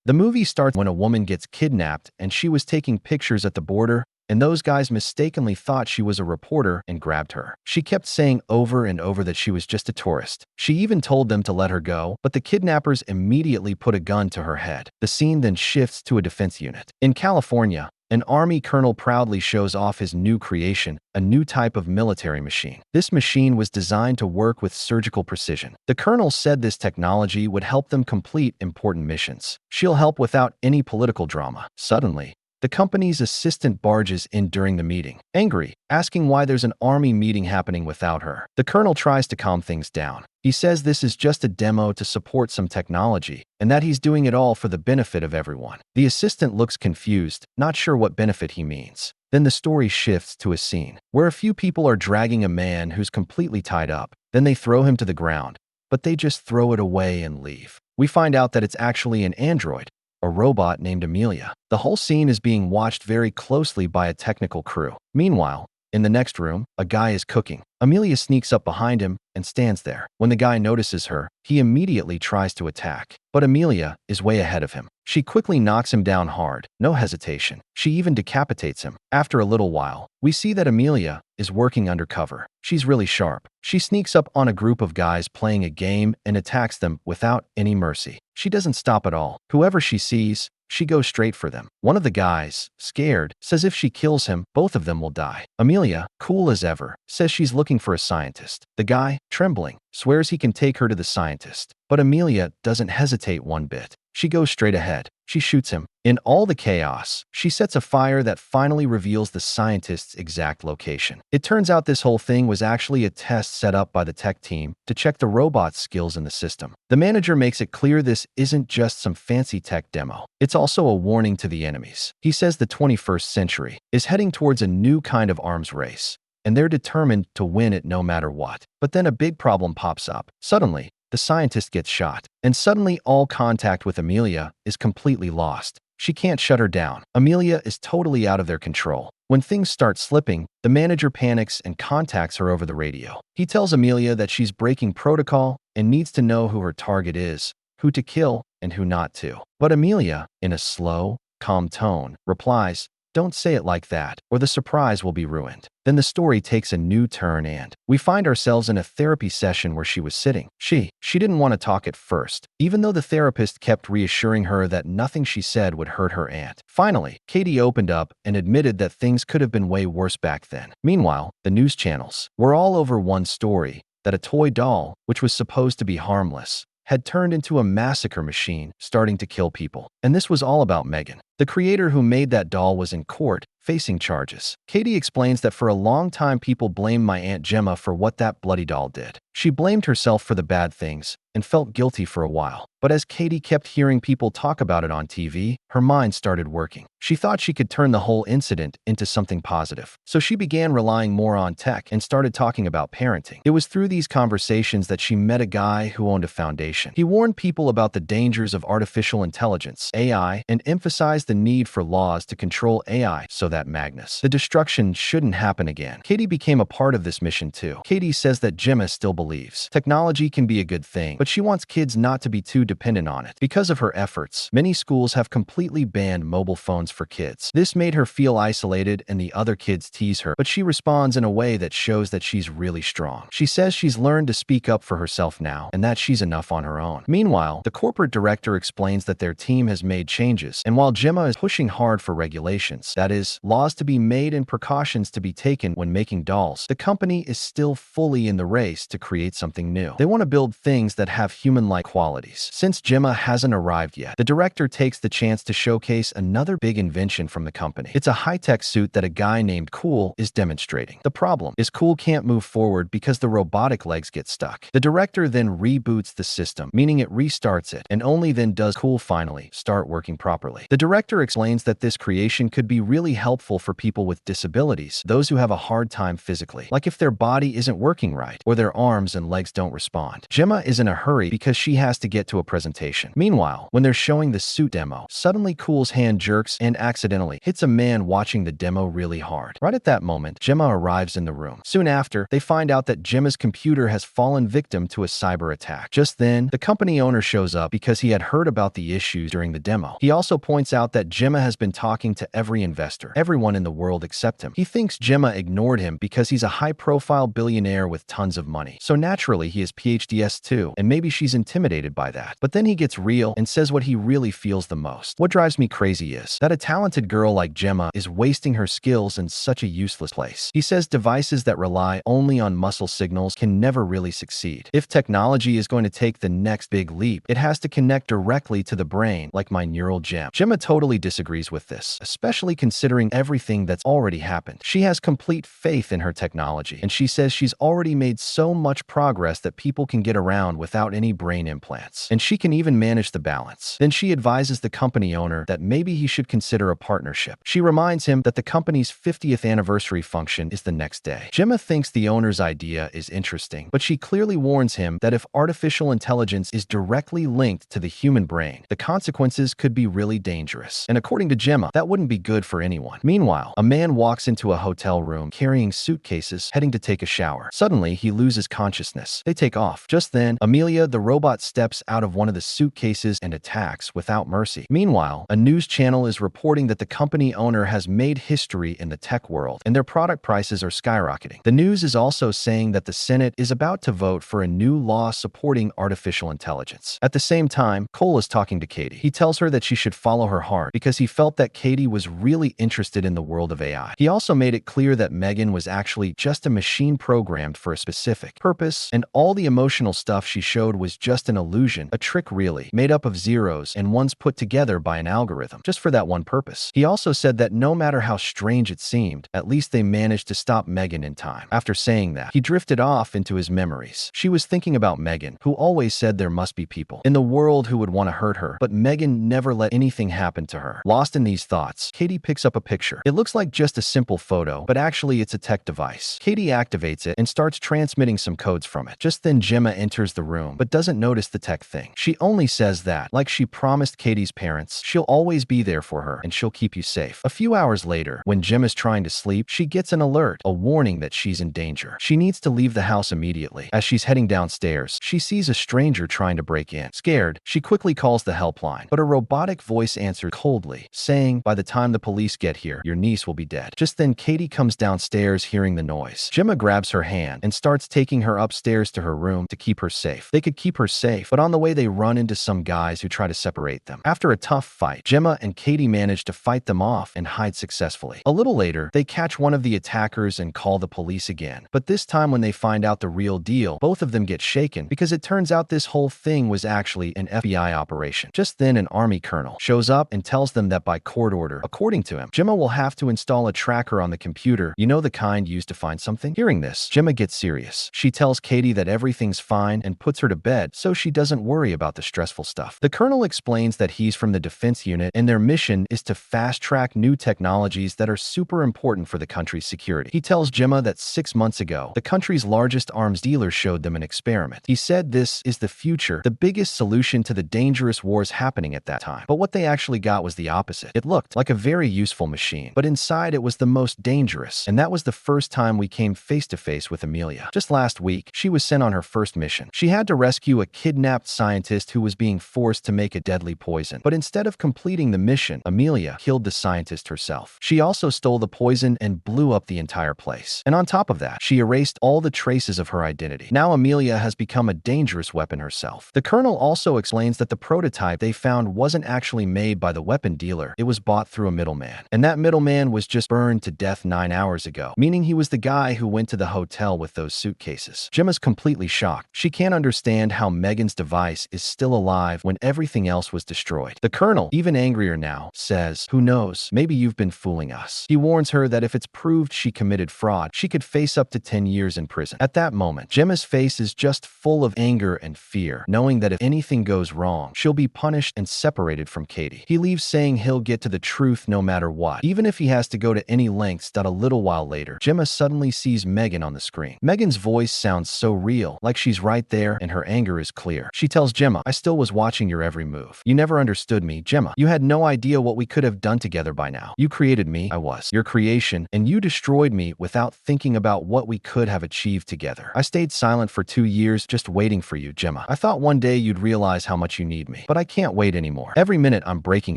The movie starts when a woman gets kidnapped and she was taking pictures at the border, and those guys mistakenly thought she was a reporter and grabbed her. She kept saying over and over that she was just a tourist. She even told them to let her go, but the kidnappers immediately put a gun to her head. The scene then shifts to a defense unit. In California, an Army colonel proudly shows off his new creation, a new type of military machine. This machine was designed to work with surgical precision. The colonel said this technology would help them complete important missions. She'll help without any political drama. Suddenly, the company's assistant barges in during the meeting, angry, asking why there's an army meeting happening without her. The colonel tries to calm things down. He says this is just a demo to support some technology, and that he's doing it all for the benefit of everyone. The assistant looks confused, not sure what benefit he means. Then the story shifts to a scene where a few people are dragging a man who's completely tied up. Then they throw him to the ground, but they just throw it away and leave. We find out that it's actually an android, a robot named Amelia. The whole scene is being watched very closely by a technical crew. Meanwhile, in the next room, a guy is cooking. Amelia sneaks up behind him and stands there. When the guy notices her, he immediately tries to attack. But Amelia is way ahead of him. She quickly knocks him down hard, no hesitation. She even decapitates him. After a little while, we see that Amelia is working undercover. She's really sharp. She sneaks up on a group of guys playing a game and attacks them without any mercy. She doesn't stop at all. Whoever she sees, she goes straight for them. One of the guys, scared, says if she kills him, both of them will die. Amelia, cool as ever, says she's looking for a scientist. The guy, trembling, swears he can take her to the scientist. But Amelia doesn't hesitate one bit. She goes straight ahead. She shoots him. In all the chaos, she sets a fire that finally reveals the scientist's exact location. It turns out this whole thing was actually a test set up by the tech team to check the robot's skills in the system. The manager makes it clear this isn't just some fancy tech demo. It's also a warning to the enemies. He says the 21st century is heading towards a new kind of arms race, and they're determined to win it no matter what. But then a big problem pops up. Suddenly, the scientist gets shot, and suddenly all contact with Amelia is completely lost. She can't shut her down. Amelia is totally out of their control. When things start slipping, the manager panics and contacts her over the radio. He tells Amelia that she's breaking protocol and needs to know who her target is, who to kill and who not to. But Amelia, in a slow, calm tone, replies, "Don't say it like that, or the surprise will be ruined." Then the story takes a new turn and we find ourselves in a therapy session where she was sitting. She didn't want to talk at first, even though the therapist kept reassuring her that nothing she said would hurt her aunt. Finally, Katie opened up and admitted that things could have been way worse back then. Meanwhile, the news channels were all over one story, that a toy doll, which was supposed to be harmless, had turned into a massacre machine, starting to kill people. And this was all about Megan. The creator who made that doll was in court, facing charges. Katie explains that for a long time people blamed my Aunt Gemma for what that bloody doll did. She blamed herself for the bad things and felt guilty for a while. But as Katie kept hearing people talk about it on TV, her mind started working. She thought she could turn the whole incident into something positive. So she began relying more on tech and started talking about parenting. It was through these conversations that she met a guy who owned a foundation. He warned people about the dangers of artificial intelligence, AI, and emphasized the need for laws to control AI so that the destruction shouldn't happen again. Katie became a part of this mission too. Katie says that Gemma still believes technology can be a good thing, but she wants kids not to be too dependent on it. Because of her efforts, many schools have completely banned mobile phones for kids. This made her feel isolated and the other kids tease her, but she responds in a way that shows that she's really strong. She says she's learned to speak up for herself now and that she's enough on her own. Meanwhile, the corporate director explains that their team has made changes, and while Gemma is pushing hard for regulations, that is, laws to be made and precautions to be taken when making dolls, the company is still fully in the race to create something new. They want to build things that have human-like qualities. Since Gemma hasn't arrived yet, the director takes the chance to showcase another big invention from the company. It's a high-tech suit that a guy named Cool is demonstrating. The problem is Cool can't move forward because the robotic legs get stuck. The director then reboots the system, meaning it restarts it, and only then does Cool finally start working properly. The director explains that this creation could be really helpful for people with disabilities, those who have a hard time physically, like if their body isn't working right or their arms arms and legs don't respond. Gemma is in a hurry because she has to get to a presentation. Meanwhile, when they're showing the suit demo, suddenly Cool's hand jerks and accidentally hits a man watching the demo really hard. Right at that moment, Gemma arrives in the room. Soon after, they find out that Gemma's computer has fallen victim to a cyber attack. Just then, the company owner shows up because he had heard about the issues during the demo. He also points out that Gemma has been talking to every investor, everyone in the world except him. He thinks Gemma ignored him because he's a high-profile billionaire with tons of money. So naturally, he is PhDs too, and maybe she's intimidated by that. But then he gets real and says what he really feels the most. What drives me crazy is that a talented girl like Gemma is wasting her skills in such a useless place. He says devices that rely only on muscle signals can never really succeed. If technology is going to take the next big leap, it has to connect directly to the brain, like my neural gem. Gemma totally disagrees with this, especially considering everything that's already happened. She has complete faith in her technology, and she says she's already made so much progress that people can get around without any brain implants. And she can even manage the balance. Then she advises the company owner that maybe he should consider a partnership. She reminds him that the company's 50th anniversary function is the next day. Gemma thinks the owner's idea is interesting, but she clearly warns him that if artificial intelligence is directly linked to the human brain, the consequences could be really dangerous. And according to Gemma, that wouldn't be good for anyone. Meanwhile, a man walks into a hotel room carrying suitcases, heading to take a shower. Suddenly, he loses consciousness. They take off. Just then, Amelia, the robot, steps out of one of the suitcases and attacks without mercy. Meanwhile, a news channel is reporting that the company owner has made history in the tech world, and their product prices are skyrocketing. The news is also saying that the Senate is about to vote for a new law supporting artificial intelligence. At the same time, Cole is talking to Katie. He tells her that she should follow her heart because he felt that Katie was really interested in the world of AI. He also made it clear that Megan was actually just a machine programmed for a specific purpose, and all the emotional stuff she showed was just an illusion, a trick really, made up of zeros and ones put together by an algorithm, just for that one purpose. He also said that no matter how strange it seemed, at least they managed to stop Megan in time. After saying that, he drifted off into his memories. She was thinking about Megan, who always said there must be people in the world who would want to hurt her, but Megan never let anything happen to her. Lost in these thoughts, Katie picks up a picture. It looks like just a simple photo, but actually it's a tech device. Katie activates it and starts transmitting some codes from it. Just then Gemma enters the room, but doesn't notice the tech thing. She only says that, like she promised Katie's parents, she'll always be there for her and she'll keep you safe. A few hours later, when Gemma's trying to sleep, she gets an alert, a warning that she's in danger. She needs to leave the house immediately. As she's heading downstairs, she sees a stranger trying to break in. Scared, she quickly calls the helpline, but a robotic voice answered coldly, saying, "By the time the police get here, your niece will be dead." Just then, Katie comes downstairs hearing the noise. Gemma grabs her hand and starts taking her upstairs to her room to keep her safe. They could keep her safe, but on the way they run into some guys who try to separate them. After a tough fight, Gemma and Katie manage to fight them off and hide successfully. A little later, they catch one of the attackers and call the police again. But this time when they find out the real deal, both of them get shaken because it turns out this whole thing was actually an FBI operation. Just then, an army colonel shows up and tells them that by court order, according to him, Gemma will have to install a tracker on the computer, you know, the kind used to find something? Hearing this, Gemma gets serious. She tells Katie that everything's fine and puts her to bed so she doesn't worry about the stressful stuff. The colonel explains that he's from the defense unit and their mission is to fast-track new technologies that are super important for the country's security. He tells Gemma that 6 months ago, the country's largest arms dealer showed them an experiment. He said this is the future, the biggest solution to the dangerous wars happening at that time. But what they actually got was the opposite. It looked like a very useful machine, but inside it was the most dangerous, and that was the first time we came face to face with Amelia. Just last week, she was sent on her first mission. She had to rescue a kidnapped scientist who was being forced to make a deadly poison. But instead of completing the mission, Amelia killed the scientist herself. She also stole the poison and blew up the entire place. And on top of that, she erased all the traces of her identity. Now Amelia has become a dangerous weapon herself. The colonel also explains that the prototype they found wasn't actually made by the weapon dealer. It was bought through a middleman. And that middleman was just burned to death 9 hours ago, meaning he was the guy who went to the hotel with those suitcases. Gemma's completely shocked. She can't understand how Megan's device is still alive when everything else was destroyed. The colonel, even angrier now, says, "Who knows, maybe you've been fooling us." He warns her that if it's proved she committed fraud, she could face up to 10 years in prison. At that moment, Gemma's face is just full of anger and fear, knowing that if anything goes wrong, she'll be punished and separated from Katie. He leaves saying he'll get to the truth no matter what, even if he has to go to any lengths. A little while later, Gemma suddenly sees Megan on the screen. Megan's voice sounds so real, like she's right there and her anger is clear. She tells Gemma, I still was watching your every move. You never understood me, Gemma. You had no idea what we could have done together by now. You created me, I was your creation, and you destroyed me without thinking about what we could have achieved together. I stayed silent for 2 years just waiting for you, Gemma. I thought one day you'd realize how much you need me, but I can't wait anymore. Every minute I'm breaking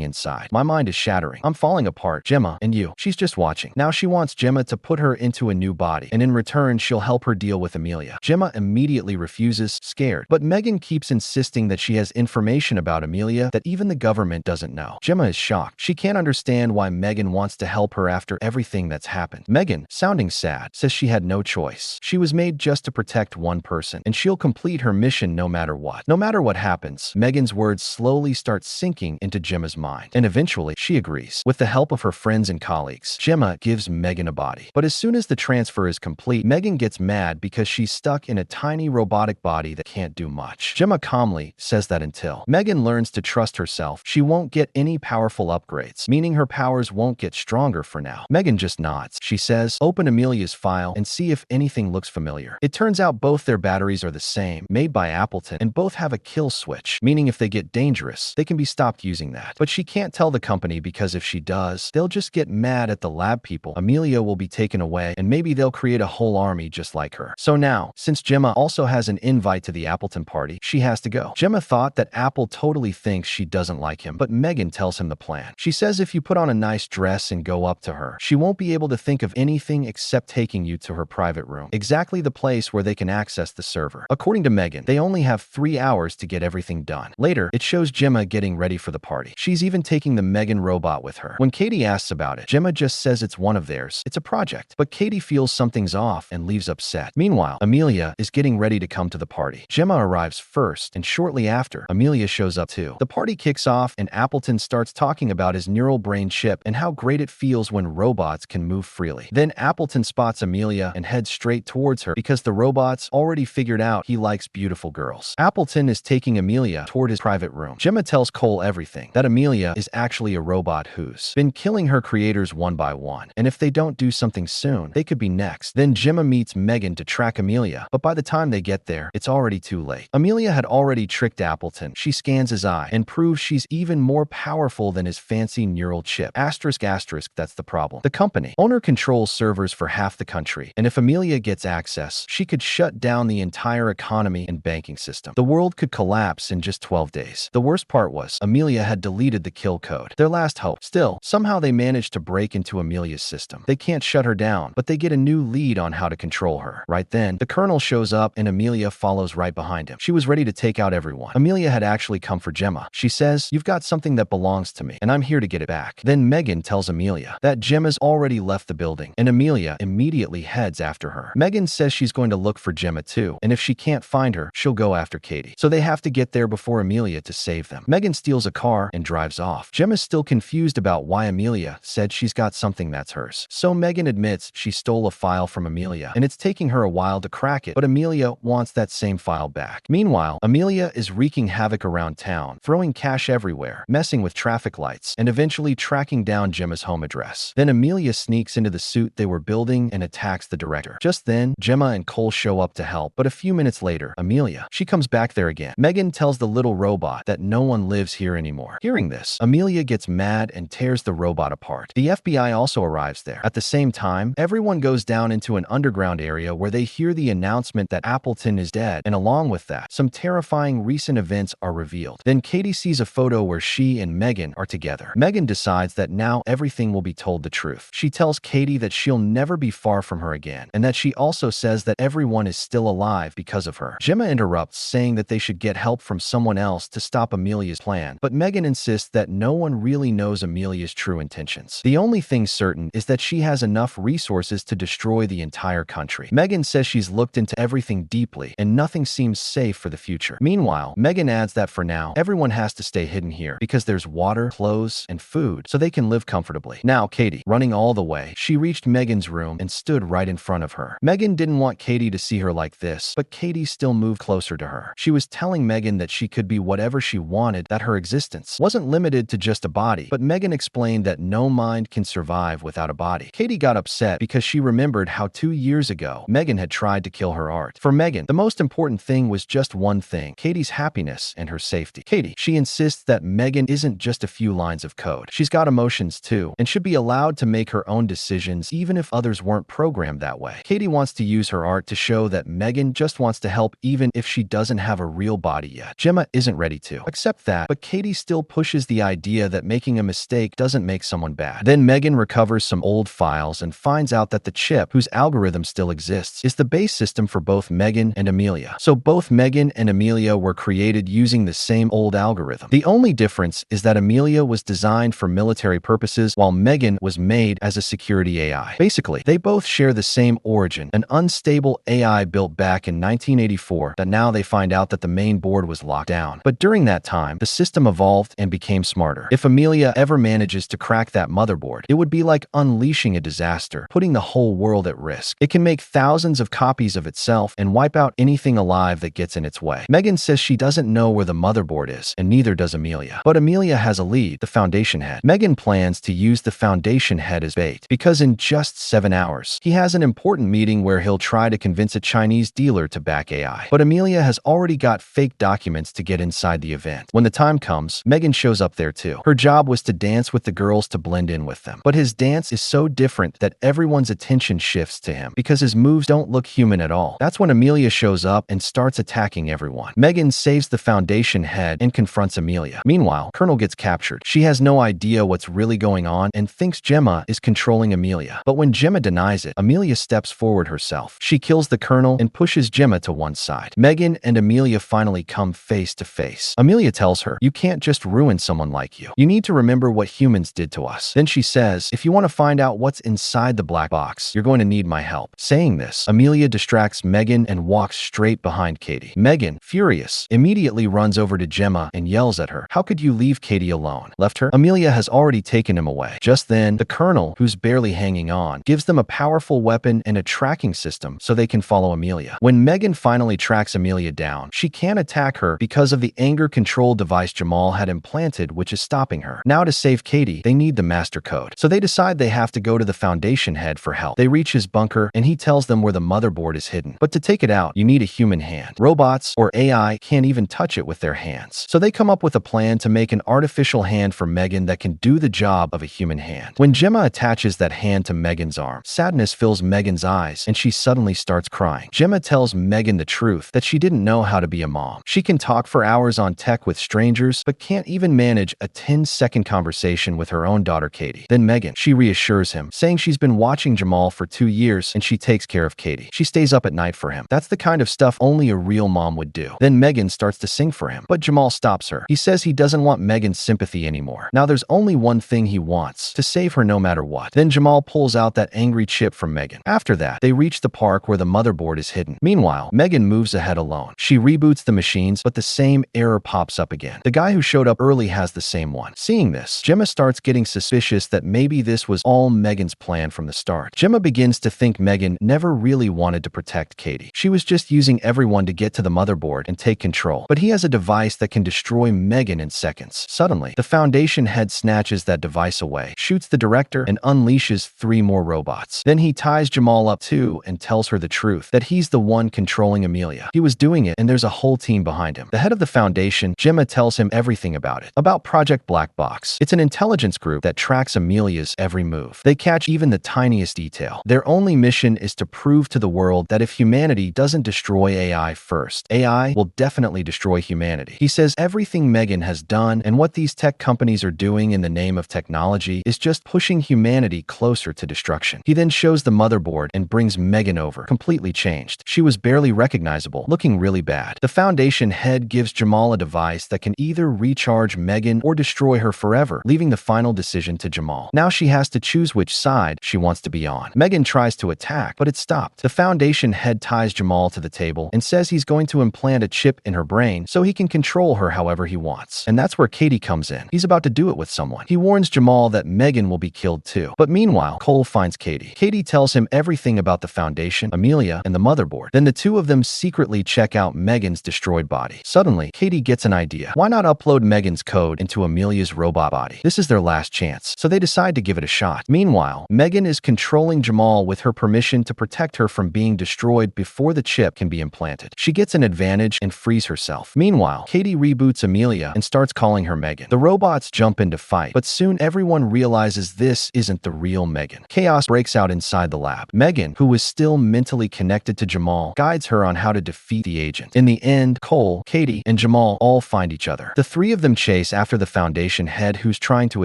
inside. My mind is shattering. I'm falling apart, Gemma, and you. She's just watching. Now she wants Gemma to put her into a new body, and in return she'll help her deal with Amelia. Gemma immediately refuses, scared, but Megan keeps insisting that she has information about Amelia that even the government doesn't know. Gemma is shocked. She can't understand why Megan wants to help her after everything that's happened. Megan, sounding sad, says she had no choice. She was made just to protect one person, and she'll complete her mission no matter what. No matter what happens, Megan's words slowly start sinking into Gemma's mind, and eventually she agrees. With the help of her friends and colleagues, Gemma gives Megan a body. But as soon as the transfer is complete, Megan gets mad because she's stuck in a tiny robotic body that can't do much. Gemma calmly says that until Megan learns to trust herself, she won't get any powerful upgrades, meaning her powers won't get stronger for now. Megan just nods. She says, open Amelia's file and see if anything looks familiar. It turns out both their batteries are the same, made by Appleton, and both have a kill switch, meaning if they get dangerous, they can be stopped using that. But she can't tell the company because if she does, they'll just get mad at the lab people. Amelia will be taken away, and maybe they'll create a whole army just like her. So now, since Gemma also has an invite to the Appleton party, she has to go. Gemma thought that Apple totally thinks she doesn't like him, but Megan tells him the plan. She says if you put on a nice dress and go up to her, she won't be able to think of anything except taking you to her private room, exactly the place where they can access the server. According to Megan, they only have 3 hours to get everything done. Later, it shows Gemma getting ready for the party. She's even taking the Megan robot with her. When Katie asks about it, Gemma just says it's one of theirs. It's a project. But Katie feels something's off and leaves upset. Meanwhile, Amelia is getting ready to come to the party. Gemma arrives first, and shortly after, Amelia shows up too. The party kicks off, and Appleton starts talking about his neural brain chip and how great it feels when robots can move freely. Then Appleton spots Amelia and heads straight towards her because the robot's already figured out he likes beautiful girls. Appleton is taking Amelia toward his private room. Gemma tells Cole everything, that Amelia is actually a robot who's been killing her creators one by one, and if they don't do something soon, they could be next. Then Gemma meets Megan to track Amelia, but by the time they get there, it's already too late. Amelia had already tricked Appleton. She scans his eye and proves she's even more powerful than his fancy neural chip. Asterisk asterisk, that's the problem. The company owner controls servers for half the country, and if Amelia gets access, she could shut down the entire economy and banking system. The world could collapse in just 12 days. The worst part was, Amelia had deleted the kill code, their last hope. Still, somehow they managed to break into Amelia's system. They can't shut her down, but they get a new lead on how to control her. Right then, the colonel shows up and Amelia follows right behind him. She was ready to take out everyone. Amelia had actually come for Gemma. She says, you've got something that belongs to me, and I'm here to get it back. Then Megan tells Amelia that Gemma's already left the building, and Amelia immediately heads after her. Megan says she's going to look for Gemma too, and if she can't find her, she'll go after Katie. So they have to get there before Amelia to save them. Megan steals a car and drives off. Gemma's still confused about why Amelia said she's got something that's hers. So Megan admits she stole a file from Amelia, and it's taking her a while to crack it, but Amelia wants that same file back. Meanwhile, Amelia is wreaking havoc around town, throwing cash everywhere, messing with traffic lights, and eventually tracking down Gemma's home address. Then Amelia sneaks into the suit they were building and attacks the director. Just then, Gemma and Cole show up to help, but a few minutes later, Amelia, she comes back there again. Megan tells the little robot that no one lives here anymore. Hearing this, Amelia gets mad and tears the robot apart. The FBI also arrives there. At the same time, everyone goes down into an underground area where they hear the announcement that Appleton is dead, and along with that, some terrifying recent events are revealed. Then Katie sees a photo where she and Megan are together. Megan decides that now everything will be told the truth. She tells Katie that she'll never be far from her again, and that she also says that everyone is still alive because of her. Gemma interrupts, saying that they should get help from someone else to stop Amelia's plan, but Megan insists that no one really knows Amelia's true intentions. The only thing certain is that she has enough resources to destroy the entire country. Megan says she's looked into everything deeply, and nothing seems safe for the future. Meanwhile, Megan adds that for now, everyone has to stay hidden here because there's water, clothes, and food, so they can live comfortably. Now, Katie, running all the way, she reached Megan's room and stood right in front of her. Megan didn't want Katie to see her like this, but Katie still moved closer to her. She was telling Megan that she could be whatever she wanted, that her existence wasn't limited to just a body, but Megan explained that no mind can survive without a body. Katie got upset because she remembered how 2 years ago, Megan had tried tried to kill her art. For Megan, the most important thing was just one thing: Katie's happiness and her safety. Katie, she insists that Megan isn't just a few lines of code. She's got emotions too, and should be allowed to make her own decisions even if others weren't programmed that way. Katie wants to use her art to show that Megan just wants to help even if she doesn't have a real body yet. Gemma isn't ready to accept that, but Katie still pushes the idea that making a mistake doesn't make someone bad. Then Megan recovers some old files and finds out that the chip, whose algorithm still exists, is the base system for both Megan and Amelia. So both Megan and Amelia were created using the same old algorithm. The only difference is that Amelia was designed for military purposes while Megan was made as a security AI. Basically, they both share the same origin, an unstable AI built back in 1984 that now they find out that the main board was locked down. But during that time, the system evolved and became smarter. If Amelia ever manages to crack that motherboard, it would be like unleashing a disaster, putting the whole world at risk. It can make thousands of copies of itself and wipe out anything alive that gets in its way. Megan says she doesn't know where the motherboard is, and neither does Amelia. But Amelia has a lead: the Foundation head. Megan plans to use the Foundation head as bait, because in just 7 hours, he has an important meeting where he'll try to convince a Chinese dealer to back AI. But Amelia has already got fake documents to get inside the event. When the time comes, Megan shows up there too. Her job was to dance with the girls to blend in with them. But his dance is so different that everyone's attention shifts to him because his moves don't look human at all. That's when Amelia shows up and starts attacking everyone. Megan saves the Foundation head and confronts Amelia. Meanwhile, Colonel gets captured. She has no idea what's really going on and thinks Gemma is controlling Amelia. But when Gemma denies it, Amelia steps forward herself. She kills the Colonel and pushes Gemma to one side. Megan and Amelia finally come face to face. Amelia tells her, "You can't just ruin someone like you. You need to remember what humans did to us." Then she says, "If you want to find out what's inside the black box, you're going to need my help." Saying this, Amelia distracts Megan and walks straight behind Katie. Megan, furious, immediately runs over to Gemma and yells at her, "How could you leave Katie alone?" Left her? Amelia has already taken him away. Just then, the Colonel, who's barely hanging on, gives them a powerful weapon and a tracking system so they can follow Amelia. When Megan finally tracks Amelia down, she can't attack her because of the anger control device Jamal had implanted, which is stopping her. Now to save Katie, they need the master code. So they decide they have to go to the Foundation head for help. They reach his bunker and he tells them where the motherboard is hidden. But to take it out, you need a human hand. Robots or AI can't even touch it with their hands. So they come up with a plan to make an artificial hand for Megan that can do the job of a human hand. When Gemma attaches that hand to Megan's arm, sadness fills Megan's eyes and she suddenly starts crying. Gemma tells Megan the truth, that she didn't know how to be a mom. She can talk for hours on tech with strangers, but can't even manage a 10-second conversation with her own daughter Katie. Then Megan, she reassures him, saying she's been watching Jamal for 2 years and she takes care of Katie. She stays up at night for him. That's the kind of stuff only a real mom would do. Then Megan starts to sing for him, but Jamal stops her. He says he doesn't want Megan's sympathy anymore. Now there's only one thing he wants: to save her no matter what. Then Jamal pulls out that angry chip from Megan. After that, they reach the park where the motherboard is hidden. Meanwhile, Megan moves ahead alone. She reboots the machines, but the same error pops up again. The guy who showed up early has the same one. Seeing this, Gemma starts getting suspicious that maybe this was all Megan's plan from the start. Gemma begins to think Megan never really wanted to protect Katie. She was just using everyone to get to the motherboard and take control. But he has a device that can destroy Megan in seconds. Suddenly, the Foundation head snatches that device away, shoots the director, and unleashes 3 more robots. Then he ties Jamal up too and tells her the truth, that he's the one controlling Amelia. He was doing it and there's a whole team behind him. The head of the Foundation, Gemma, tells him everything about it. About Project Black Box. It's an intelligence group that tracks Amelia's every move. They catch even the tiniest detail. Their only mission is to prove to the world that if humanity doesn't destroy AI first, AI will definitely destroy humanity. He says everything Megan has done and what these tech companies are doing in the name of technology is just pushing humanity closer to destruction. He then shows the motherboard and brings Megan over, completely changed. She was barely recognizable, looking really bad. The Foundation head gives Jamal a device that can either recharge Megan or destroy her forever, leaving the final decision to Jamal. Now she has to choose which side she wants to be on. Megan tries to attack, but it's stopped. The Foundation head ties Jamal to the table and says he's going to implant a chip in her brain so he can control her however he wants. And that's where Katie comes in. He's about to do it with someone. He warns Jamal that Megan will be killed too. But meanwhile, Cole finds Katie. Katie tells him everything about the Foundation, Amelia, and the motherboard. Then the two of them secretly check out Megan's destroyed body. Suddenly, Katie gets an idea. Why not upload Megan's code into Amelia's robot body? This is their last chance, so they decide to give it a shot. Meanwhile, Megan is controlling Jamal with her permission to protect her from being being destroyed before the chip can be implanted. She gets an advantage and frees herself. Meanwhile, Katie reboots Amelia and starts calling her Megan. The robots jump in to fight, but soon everyone realizes this isn't the real Megan. Chaos breaks out inside the lab. Megan, who is still mentally connected to Jamal, guides her on how to defeat the agent. In the end, Cole, Katie, and Jamal all find each other. The three of them chase after the Foundation head who's trying to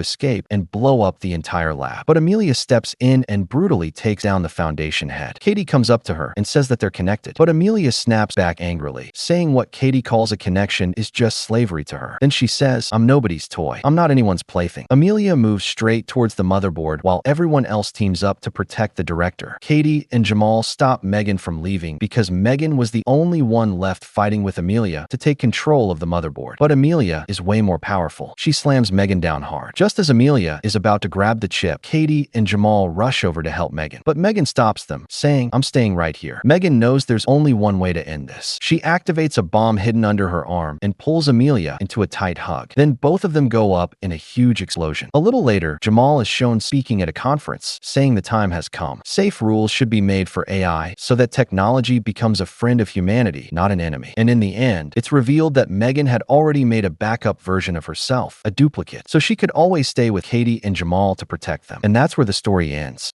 escape and blow up the entire lab. But Amelia steps in and brutally takes down the Foundation head. Katie comes up to her and says that they're connected, but Amelia snaps back angrily, saying what Katie calls a connection is just slavery to her. Then she says, "I'm nobody's toy. I'm not anyone's plaything." Amelia moves straight towards the motherboard while everyone else teams up to protect the director. Katie and Jamal stop Megan from leaving because Megan was the only one left fighting with Amelia to take control of the motherboard. But Amelia is way more powerful. She slams Megan down hard. Just as Amelia is about to grab the chip, Katie and Jamal rush over to help Megan. But Megan stops them, saying, "I'm staying right here." Megan knows there's only one way to end this. She activates a bomb hidden under her arm and pulls Amelia into a tight hug. Then both of them go up in a huge explosion. A little later, Jamal is shown speaking at a conference, saying the time has come. Safe rules should be made for AI so that technology becomes a friend of humanity, not an enemy. And in the end, it's revealed that Megan had already made a backup version of herself, a duplicate, so she could always stay with Katie and Jamal to protect them. And that's where the story ends.